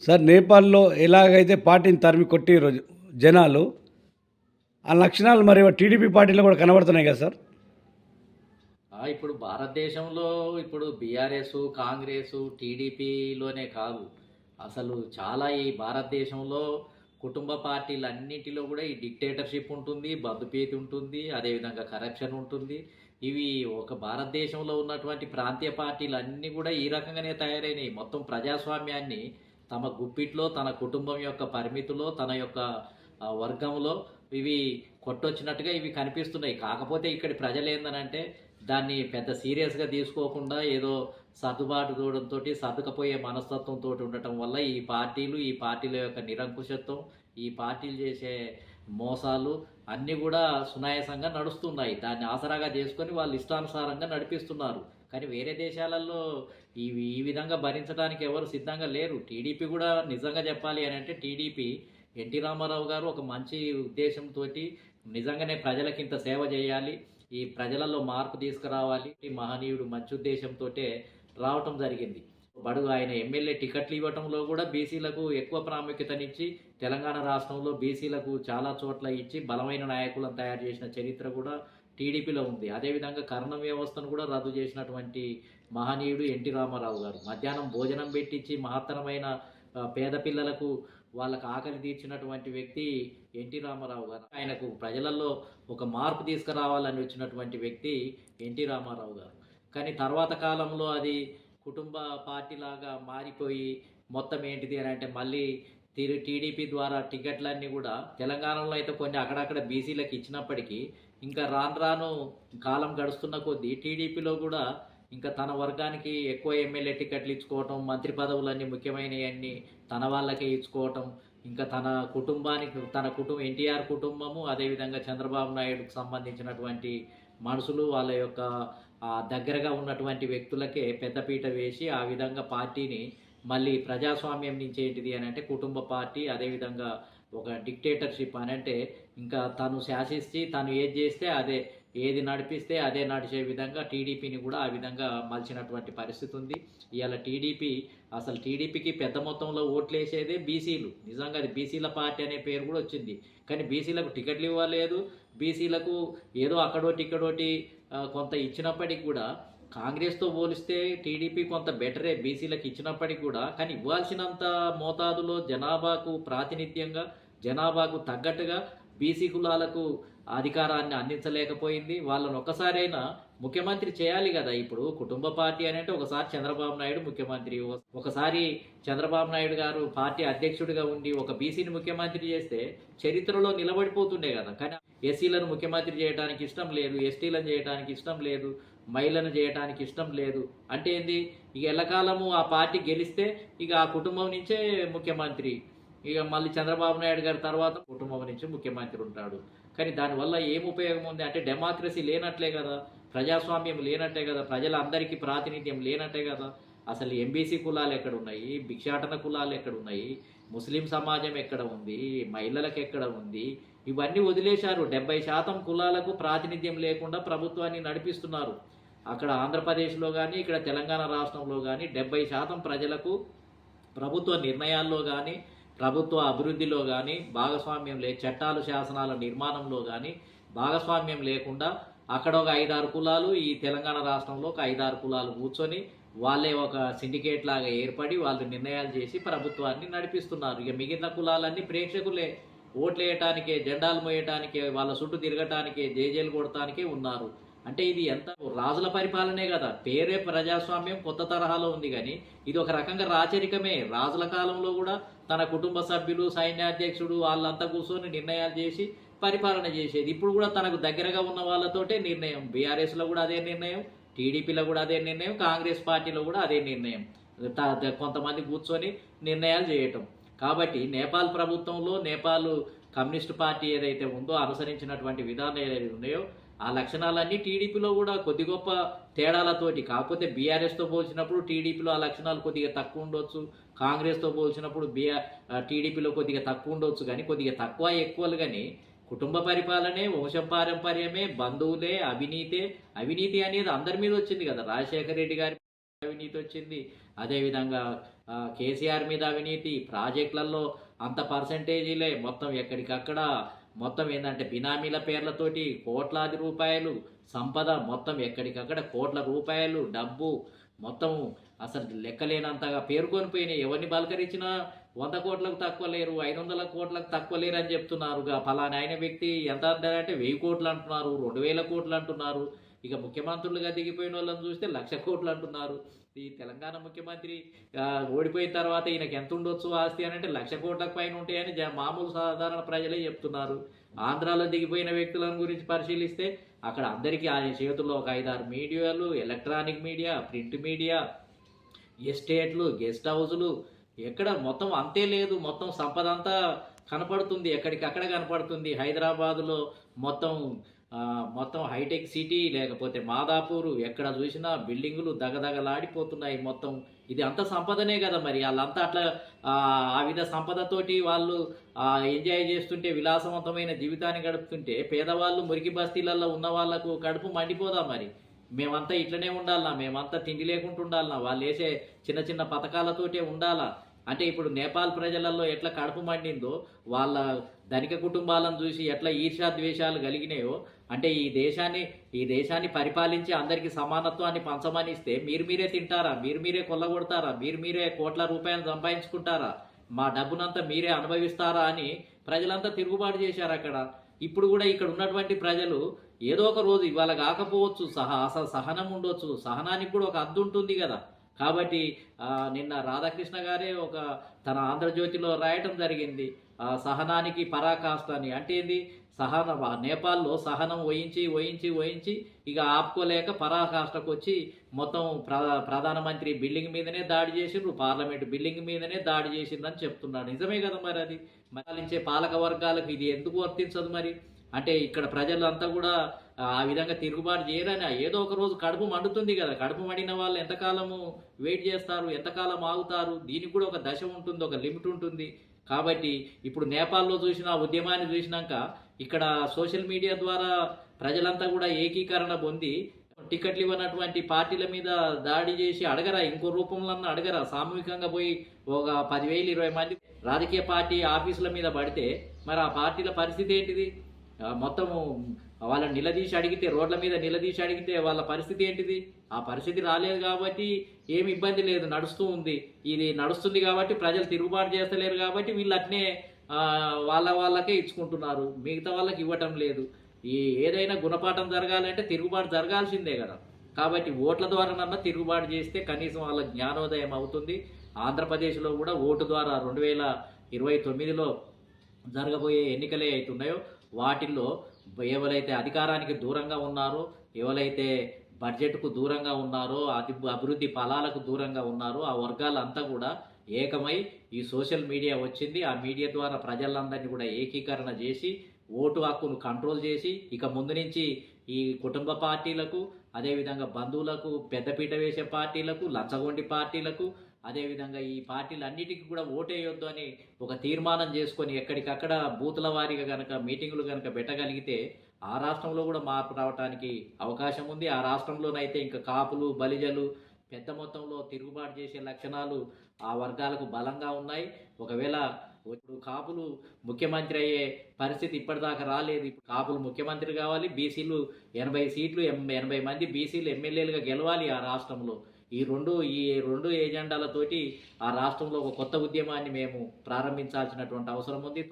Sir నేపాల్‌లో ఎలాగైతే పార్టీని తరిమి కొట్టిర్రో జనాలు, ఆ లక్షణాలు మరి టీడీపీ పార్టీలో కూడా కనబడుతున్నాయి కదా సార్? ఇప్పుడు భారతదేశంలో ఇప్పుడు బీఆర్ఎస్, కాంగ్రెసు, టీడీపీలోనే కాదు. అసలు చాలా ఈ భారతదేశంలో కుటుంబ పార్టీలన్నిటిలో కూడా ఈ డిక్టేటర్‌షిప్ ఉంటుంది, బంధుప్రీతి ఉంటుంది, అదేవిధంగా కరప్షన్ ఉంటుంది. ఇవి ఒక భారతదేశంలో ఉన్నటువంటి ప్రాంతీయ పార్టీలన్నీ కూడా ఈ రకంగానే తయారైనయి. మొత్తం ప్రజాస్వామ్యాన్ని తమ గుప్పిట్లో, తన కుటుంబం యొక్క పరిమితిలో, తన యొక్క వర్గంలో ఇవి కొట్టొచ్చినట్టుగా ఇవి కనిపిస్తున్నాయి. కాకపోతే ఇక్కడి ప్రజలేందనంటే దాన్ని పెద్ద సీరియస్‌గా తీసుకోకుండా ఏదో సర్దుబాటు దూడంతోటి సర్దుకపోయే మనస్తత్వంతోటి ఉండటం వల్ల ఈ పార్టీల యొక్క నిరంకుశత్వం, ఈ పార్టీలు చేసే మోసాలు అన్నీ గూడా సునాయాసంగా నడుస్తున్నాయి. దాన్ని ఆసరాగా చేసుకొని వాళ్ళు ఇష్టానుసారంగా నడిపిస్తున్నారు. కానీ వేరే దేశాలలో ఈ విధంగా భరించడానికి ఎవరు సిద్ధంగా లేరు. టీడీపీ గూడా నిజంగా చెప్పాలి అనంటే టీడీపీ ఎన్టీ రామారావు గారు ఒక మంచి ఉద్దేశంతోటి నిజంగానే ప్రజలకింత సేవ చేయాలి, ఈ ప్రజలలో మార్పు తీసుకురావాలి, ఈ మహనీయుడు మంచి ఉద్దేశంతోటే రావటం జరిగింది. ఆయన ఎమ్మెల్యే టికెట్లు ఇవ్వటంలో కూడా బీసీలకు ఎక్కువ ప్రాముఖ్యతనిచ్చి తెలంగాణ రాష్ట్రంలో బీసీలకు చాలా చోట్ల ఇచ్చి బలమైన నాయకులను తయారు చేసిన చరిత్ర కూడా టీడీపీలో ఉంది. అదేవిధంగా కర్ణం వ్యవస్థను కూడా రద్దు చేసినటువంటి మహనీయుడు ఎన్టీ రామారావు గారు. మధ్యాహ్నం భోజనం పెట్టించి మహత్తరమైన పేద పిల్లలకు వాళ్ళకి ఆకలి తీర్చినటువంటి వ్యక్తి ఎన్టీ రామారావు గారు. ఆయనకు ప్రజలలో ఒక మార్పు తీసుకురావాలని వచ్చినటువంటి వ్యక్తి ఎన్టీ రామారావు గారు. కానీ తర్వాత కాలంలో అది కుటుంబ పార్టీలాగా మారిపోయి మొత్తం ఏంటిది అని అంటే మళ్ళీ టీడీపీ ద్వారా టికెట్లన్నీ కూడా తెలంగాణలో అయితే కొన్ని అక్కడక్కడ బీసీలకు ఇచ్చినప్పటికీ ఇంకా రాను రాను కాలం గడుస్తున్న కొద్దీ టీడీపీలో కూడా ఇంకా తన వర్గానికి ఎక్కువ ఎమ్మెల్యే టికెట్లు ఇచ్చుకోవటం, మంత్రి పదవులన్నీ ముఖ్యమైనవన్నీ తన వాళ్ళకే ఇచ్చుకోవటం, ఇంకా తన కుటుంబానికి ఎన్టీఆర్ కుటుంబము, అదేవిధంగా చంద్రబాబు నాయుడుకు సంబంధించినటువంటి మనుషులు వాళ్ళ యొక్క దగ్గరగా ఉన్నటువంటి వ్యక్తులకే పెద్దపీట వేసి ఆ విధంగా పార్టీని మళ్ళీ ప్రజాస్వామ్యం నుంచి ఏంటిది అని అంటే కుటుంబ పార్టీ, అదేవిధంగా ఒక డిక్టేటర్షిప్ అని అంటే ఇంకా తను శాసిస్తే తను ఏది చేస్తే అదే, ఏది నడిపిస్తే అదే నడిచే విధంగా టీడీపీని కూడా ఆ విధంగా మలిచినటువంటి పరిస్థితి ఉంది. ఇవాళ టీడీపీకి పెద్ద మొత్తంలో ఓట్లేసేదే బీసీలు. నిజంగా అది బీసీల పార్టీ అనే పేరు కూడా వచ్చింది. కానీ బీసీలకు టికెట్లు ఇవ్వలేదు. బీసీలకు ఏదో అక్కడోటి ఇక్కడోటి కొంత ఇచ్చినప్పటికి కూడా కాంగ్రెస్తో పోలిస్తే టీడీపీ కొంత బెటరే బీసీలకు ఇచ్చినప్పటికి కూడా. కానీ ఇవ్వాల్సినంత మోతాదులో జనాభాకు ప్రాతినిధ్యంగా, జనాభాకు తగ్గట్టుగా బీసీ కులాలకు అధికారాన్ని అందించలేకపోయింది. వాళ్ళని ఒక్కసారైనా ముఖ్యమంత్రి చేయాలి కదా. ఇప్పుడు కుటుంబ పార్టీ అని అంటే ఒకసారి చంద్రబాబు నాయుడు ముఖ్యమంత్రి, ఒకసారి చంద్రబాబు నాయుడు గారు పార్టీ అధ్యక్షుడిగా ఉండి ఒక బీసీని ముఖ్యమంత్రి చేస్తే చరిత్రలో నిలబడిపోతుండే కదా. కానీ ఎస్సీలను ముఖ్యమంత్రి చేయడానికి ఇష్టం లేదు, ఎస్టీలను చేయడానికి ఇష్టం లేదు, మహిళలను చేయడానికి ఇష్టం లేదు. అంటే ఏంది, ఇక ఎల్లకాలము ఆ పార్టీ గెలిస్తే ఇక ఆ కుటుంబం నుంచే ముఖ్యమంత్రి, ఇక మళ్ళీ చంద్రబాబు నాయుడు గారి తర్వాత కుటుంబం నుంచి ముఖ్యమంత్రి ఉంటాడు. కానీ దానివల్ల ఏం ఉపయోగం ఉంది అంటే డెమోక్రసీ లేనట్లే కదా, ప్రజాస్వామ్యం లేనట్టే కదా, ప్రజలందరికీ ప్రాతినిధ్యం లేనట్టే కదా. అసలు ఎంబీసీ కులాలు ఎక్కడున్నాయి, భిక్షాటన కులాలు ఎక్కడున్నాయి, ముస్లిం సమాజం ఎక్కడ ఉంది, మహిళలకు ఎక్కడ ఉంది, ఇవన్నీ వదిలేశారు. 70% కులాలకు ప్రాతినిధ్యం లేకుండా ప్రభుత్వాన్ని నడిపిస్తున్నారు. అక్కడ ఆంధ్రప్రదేశ్లో కానీ ఇక్కడ తెలంగాణ రాష్ట్రంలో కానీ 70% ప్రజలకు ప్రభుత్వ నిర్ణయాల్లో కానీ ప్రభుత్వ అభివృద్ధిలో కానీ భాగస్వామ్యం చట్టాలు శాసనాల నిర్మాణంలో కానీ భాగస్వామ్యం లేకుండా అక్కడ ఒక 5-6 కులాలు, ఈ తెలంగాణ రాష్ట్రంలో ఒక 5-6 కులాలు కూర్చొని వాళ్ళే ఒక సిండికేట్ లాగా ఏర్పడి వాళ్ళు నిర్ణయాలు చేసి ప్రభుత్వాన్ని నడిపిస్తున్నారు. ఇక మిగిలిన కులాలన్నీ ప్రేక్షకులే, ఓట్లు వేయటానికే, జెండాలు మోయటానికే, వాళ్ళ చుట్టూ తిరగటానికే, జేజేలు కొడటానికే ఉన్నారు. అంటే ఇది ఎంత రాజుల పరిపాలనే కదా. పేరే ప్రజాస్వామ్యం కొత్త తరహాలో ఉంది కానీ ఇది ఒక రకంగా రాచరికమే. రాజుల కాలంలో కూడా తన కుటుంబ సభ్యులు, సైన్యాధ్యక్షుడు వాళ్ళంతా కూర్చొని నిర్ణయాలు చేసి పరిపాలన చేసేది. ఇప్పుడు కూడా తనకు దగ్గరగా ఉన్న వాళ్ళతోటే నిర్ణయం. బీఆర్ఎస్లో కూడా అదే నిర్ణయం, టీడీపీలో కూడా అదే నిర్ణయం, కాంగ్రెస్ పార్టీలో కూడా అదే నిర్ణయం. కొంతమంది కూర్చొని నిర్ణయాలు చేయటం. కాబట్టి నేపాల్ ప్రభుత్వంలో నేపాల్ కమ్యూనిస్ట్ పార్టీ ఏదైతే ఉందో అనుసరించినటువంటి విధానం ఏదైతే ఉన్నాయో ఆ లక్షణాలన్నీ టీడీపీలో కూడా కొద్ది గొప్ప తేడాలతోటి, కాకపోతే బీఆర్ఎస్తో పోల్చినప్పుడు టీడీపీలో ఆ లక్షణాలు కొద్దిగా తక్కువ ఉండొచ్చు, కాంగ్రెస్తో పోల్చినప్పుడు టీడీపీలో కొద్దిగా తక్కువ ఉండొచ్చు. కానీ కొద్దిగా తక్కువ ఎక్కువలు కానీ కుటుంబ పరిపాలనే, వంశపారంపర్యమే, బంధువులే, అవినీతి అనేది అందరి మీద వచ్చింది కదా. రాజశేఖర రెడ్డి గారి అవినీతి వచ్చింది, అదేవిధంగా కేసీఆర్ మీద అవినీతి, ప్రాజెక్టులలో అంత పర్సంటేజీలే మొత్తం ఎక్కడికక్కడ మొత్తం ఏంటంటే బినామీల పేర్లతోటి కోట్లాది రూపాయలు సంపద మొత్తం ఎక్కడికక్కడ కోట్ల రూపాయలు డబ్బు మొత్తం అసలు లెక్కలేనంతగా పేర్కొని పోయినాయి. ఎవరిని బలకరించినా 100 కోట్లకు తక్కువ లేరు, 500 కోట్లకు తక్కువ లేరు అని చెప్తున్నారు. ఫలానా అయిన వ్యక్తి ఎంత అంటే 1000 కోట్లు అంటున్నారు, 2000 కోట్లు అంటున్నారు. ఇక ముఖ్యమంత్రులుగా దిగిపోయిన వాళ్ళని చూస్తే 1,00,000 కోట్లు అంటున్నారు. ఈ తెలంగాణ ముఖ్యమంత్రి ఓడిపోయిన తర్వాత ఈయనకి ఎంత ఉండొచ్చు ఆస్తి అని అంటే 1,00,000 కోట్లకు పైన ఉంటాయని మామూలు సాధారణ ప్రజలే చెప్తున్నారు. ఆంధ్రాలో దిగిపోయిన వ్యక్తులను గురించి పరిశీలిస్తే అక్కడ అందరికీ ఆయన చేతుల్లో ఒక 5-6 మీడియాలు, ఎలక్ట్రానిక్ మీడియా, ప్రింట్ మీడియా, ఎస్టేట్లు, గెస్ట్ హౌజులు, ఎక్కడ మొత్తం అంతే లేదు. మొత్తం సంపద అంతా కనపడుతుంది, ఎక్కడికక్కడ కనపడుతుంది. హైదరాబాదులో మొత్తం మొత్తం హైటెక్ సిటీ, లేకపోతే మాదాపూరు, ఎక్కడ చూసినా బిల్డింగులు దగదగలాడిపోతున్నాయి. మొత్తం ఇది అంత సంపదనే కదా. మరి వాళ్ళంతా అట్లా ఆ విధ సంపదతోటి వాళ్ళు ఎంజాయ్ చేస్తుంటే, విలాసవంతమైన జీవితాన్ని గడుపుతుంటే, పేదవాళ్ళు మురికి బస్తీలలో ఉన్న వాళ్ళకు కడుపు మండిపోదా మరి? మేమంతా ఇట్లనే ఉండాలనా? మేమంతా తిండి లేకుండా ఉండాలనా? వాళ్ళు వేసే చిన్న చిన్న పథకాలతోటే ఉండాలా? అంటే ఇప్పుడు నేపాల్ ప్రజలలో ఎట్లా కడుపు మండిందో, వాళ్ళ ధనిక కుటుంబాలను చూసి ఎట్లా ఈర్ష్యాద్వేషాలు కలిగినాయో, అంటే ఈ దేశాన్ని పరిపాలించి అందరికీ సమానత్వాన్ని పంచమనిస్తే మీరే తింటారా? మీరే కొల్లగొడతారా? మీరే కోట్ల రూపాయలు సంపాదించుకుంటారా? మా డబ్బునంతా మీరే అనుభవిస్తారా అని ప్రజలంతా తిరుగుబాటు చేశారు అక్కడ. ఇప్పుడు కూడా ఇక్కడ ఉన్నటువంటి ప్రజలు ఏదో ఒక రోజు, ఇవాళ కాకపోవచ్చు, అసలు సహనం ఉండొచ్చు, సహనానికి కూడా ఒక హద్దు ఉంటుంది కదా. కాబట్టి నిన్న రాధాకృష్ణ గారే తన ఆంధ్రజ్యోతిలో రాయటం జరిగింది, సహనానికి పరాకాష్ట అని. అంటే ఏంది? నేపాల్లో సహనం వహించి ఇక ఆపుకోలేక పరాకాష్ఠకు వచ్చి మొత్తం ప్రధానమంత్రి బిల్డింగ్ మీదనే దాడి చేసిండ్రు, పార్లమెంటు బిల్డింగ్ మీదనే దాడి చేసిండ్రు అని చెప్తున్నాడు. నిజమే కదా మరి. అది పాలించే పాలక వర్గాలకు ఇది ఎందుకు వర్తించదు మరి? అంటే ఇక్కడ ప్రజలంతా కూడా ఆ విధంగా తిరుగుబాటు చేయరని, ఏదో ఒక రోజు కడుపు మండుతుంది కదా. కడుపు మండిన వాళ్ళు ఎంతకాలము వెయిట్ చేస్తారు, ఎంతకాలం ఆగుతారు? దీనికి కూడా ఒక దశ ఉంటుంది, ఒక లిమిట్ ఉంటుంది. కాబట్టి ఇప్పుడు నేపాల్లో చూసిన ఉద్యమాన్ని చూసినాక ఇక్కడ సోషల్ మీడియా ద్వారా ప్రజలంతా కూడా ఏకీకరణ పొంది టికెట్లు ఇవ్వనటువంటి పార్టీల మీద దాడి చేసి అడగరా? ఇంకో రూపంలో అడగరా? సామూహికంగా పోయి ఒక 10,000, 20 మంది రాజకీయ పార్టీ ఆఫీసుల మీద పడితే మరి ఆ పార్టీల పరిస్థితి ఏంటిది? మొత్తము వాళ్ళని నిలదీసి అడిగితే, రోడ్ల మీద నిలదీసి అడిగితే వాళ్ళ పరిస్థితి ఏంటిది? ఆ పరిస్థితి రాలేదు కాబట్టి ఏమి ఇబ్బంది లేదు, నడుస్తూ ఉంది. ఇది నడుస్తుంది కాబట్టి ప్రజలు తిరుగుబాటు చేస్తలేరు కాబట్టి వీళ్ళు అట్నే వాళ్ళకే ఇచ్చుకుంటున్నారు, మిగతా వాళ్ళకి ఇవ్వటం లేదు. ఏదైనా గుణపాఠం జరగాలంటే తిరుగుబాటు జరగాల్సిందే కదా. కాబట్టి ఓట్ల ద్వారానన్నా తిరుగుబాటు చేస్తే కనీసం వాళ్ళ జ్ఞానోదయం అవుతుంది. ఆంధ్రప్రదేశ్లో కూడా ఓటు ద్వారా 2029లో జరగబోయే ఎన్నికలే అవుతున్నాయో వాటిల్లో ఎవరైతే అధికారానికి దూరంగా ఉన్నారో, ఎవరైతే బడ్జెట్కు దూరంగా ఉన్నారో, అభివృద్ధి ఫలాలకు దూరంగా ఉన్నారో ఆ వర్గాలంతా కూడా ఏకమై ఈ సోషల్ మీడియా వచ్చింది. ఆ మీడియా ద్వారా ప్రజలందరినీ కూడా ఏకీకరణ చేసి ఓటు హక్కును కంట్రోల్ చేసి ఇక ముందు నుంచి ఈ కుటుంబ పార్టీలకు, అదేవిధంగా బంధువులకు పెద్దపీట వేసే పార్టీలకు, లంచగొండి పార్టీలకు, అదేవిధంగా ఈ పార్టీలన్నిటికీ కూడా ఓటేయొద్దు అని ఒక తీర్మానం చేసుకొని ఎక్కడికక్కడ బూతుల వారీగా కనుక మీటింగులు కనుక పెట్టగలిగితే ఆ రాష్ట్రంలో కూడా మార్పు రావడానికి అవకాశం ఉంది. ఆ రాష్ట్రంలోనైతే ఇంకా కాపులు, బలిజలు పెద్ద మొత్తంలో తిరుగుబాటు చేసే లక్షణాలు ఆ వర్గాలకు బలంగా ఉన్నాయి. ఒకవేళ ఇప్పుడు కాపులు ముఖ్యమంత్రి అయ్యే పరిస్థితి ఇప్పటిదాకా రాలేదు. ఇప్పుడు కాపులు ముఖ్యమంత్రి కావాలి, బీసీలు 80 సీట్లు, 80 మంది బీసీలు ఎమ్మెల్యేలుగా గెలవాలి ఆ రాష్ట్రంలో. ఈ రెండు ఏజెండాలతోటి ఆ రాష్ట్రంలో ఒక కొత్త ఉద్యమాన్ని మేము ప్రారంభించాల్సినటువంటి అవసరం ఉంది.